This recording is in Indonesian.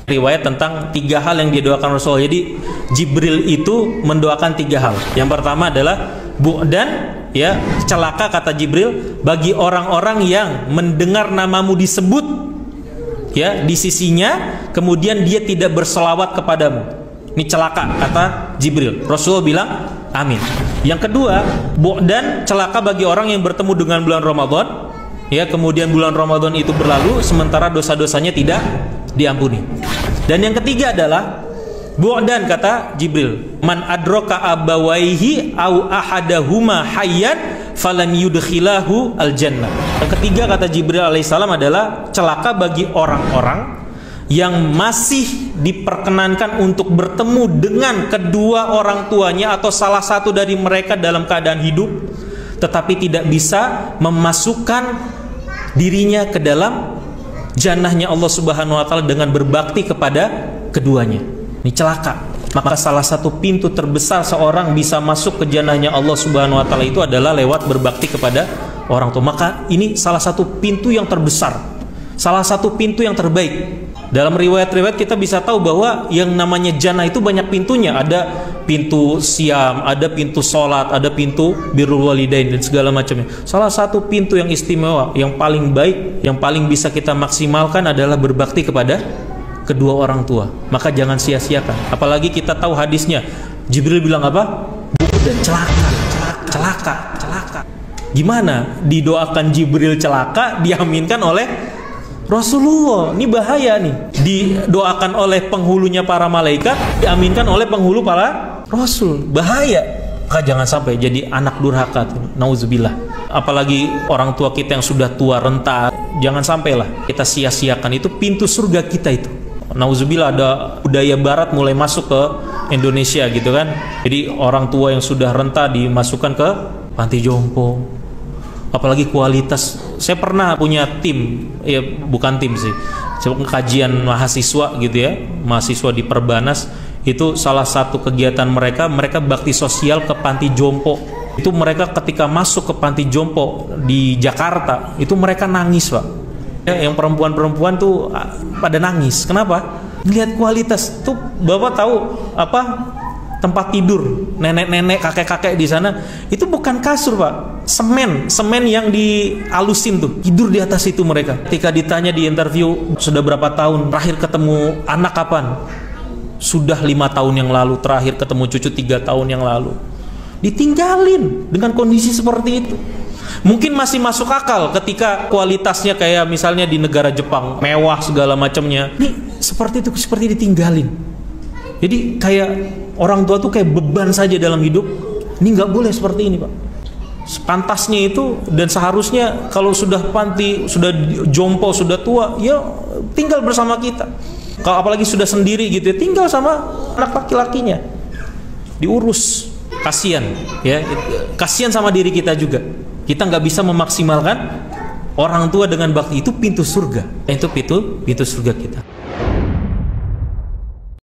riwayat tentang 3 hal yang didoakan Rasulullah. Jadi Jibril itu mendoakan 3 hal. Yang pertama adalah bu'dan, ya, celaka kata Jibril bagi orang-orang yang mendengar namamu disebut, ya, di sisinya, kemudian dia tidak berselawat kepadamu. Ini celaka kata Jibril. Rasulullah bilang amin. Yang kedua, bu'dan, celaka bagi orang yang bertemu dengan bulan Ramadan, ya, kemudian bulan Ramadan itu berlalu sementara dosa-dosanya tidak diampuni. Dan yang ketiga adalah bu'dan kata Jibril, man adroka abawaihi au ahadahuma hayyan falam yudkhilahu al-jannah. Yang ketiga kata Jibril alaihissalam adalah celaka bagi orang-orang yang masih diperkenankan untuk bertemu dengan kedua orang tuanya atau salah satu dari mereka dalam keadaan hidup, tetapi tidak bisa memasukkan dirinya ke dalam jannahnya Allah Subhanahu wa taala dengan berbakti kepada keduanya. Ini celaka. Maka salah satu pintu terbesar seorang bisa masuk ke jannahnya Allah Subhanahu wa taala itu adalah lewat berbakti kepada orang tua. Maka ini salah satu pintu yang terbesar, salah satu pintu yang terbaik. Dalam riwayat-riwayat kita bisa tahu bahwa yang namanya jannah itu banyak pintunya. Ada pintu siam, ada pintu sholat, ada pintu birrul walidain dan segala macamnya. Salah satu pintu yang istimewa, yang paling baik, yang paling bisa kita maksimalkan adalah berbakti kepada kedua orang tua. Maka jangan sia-siakan. Apalagi kita tahu hadisnya, Jibril bilang apa? Dan celaka. Gimana didoakan Jibril celaka, diaminkan oleh Rasulullah? Ini bahaya nih. Didoakan oleh penghulunya para malaikat, diaminkan oleh penghulu para rasul. Bahaya. Maka jangan sampai jadi anak durhaka. Nauzubillah. Apalagi orang tua kita yang sudah tua renta, jangan sampailah kita sia-siakan. Itu pintu surga kita itu. Nauzubillah, ada budaya barat mulai masuk ke Indonesia gitu kan. Jadi orang tua yang sudah renta dimasukkan ke panti jompo. Apalagi kualitas. Saya pernah punya tim, ya bukan tim sih, kajian mahasiswa gitu ya, mahasiswa di Perbanas. Itu salah satu kegiatan mereka bakti sosial ke panti jompo. Itu mereka ketika masuk ke panti jompo di Jakarta, itu mereka nangis, Pak. Ya, yang perempuan-perempuan tuh pada nangis. Kenapa? Lihat kualitas. Tuh Bapak tahu apa? Tempat tidur nenek-nenek, kakek-kakek di sana itu bukan kasur, Pak. Semen yang dialusin tuh. Tidur di atas itu mereka. Ketika ditanya di interview, sudah berapa tahun terakhir ketemu anak kapan? Sudah 5 tahun yang lalu. Terakhir ketemu cucu 3 tahun yang lalu. Ditinggalin dengan kondisi seperti itu. Mungkin masih masuk akal ketika kualitasnya kayak misalnya di negara Jepang, mewah segala macamnya. Ini seperti itu, seperti ditinggalin. Jadi kayak orang tua tuh kayak beban saja dalam hidup. Ini nggak boleh seperti ini, Pak. Sepantasnya itu dan seharusnya kalau sudah panti, sudah jompo, sudah tua, ya tinggal bersama kita. Kalau apalagi sudah sendiri gitu ya, tinggal sama anak laki-lakinya. Diurus, kasihan ya. Kasihan sama diri kita juga. Kita nggak bisa memaksimalkan orang tua dengan bakti. Itu pintu surga. Itu pintu surga kita.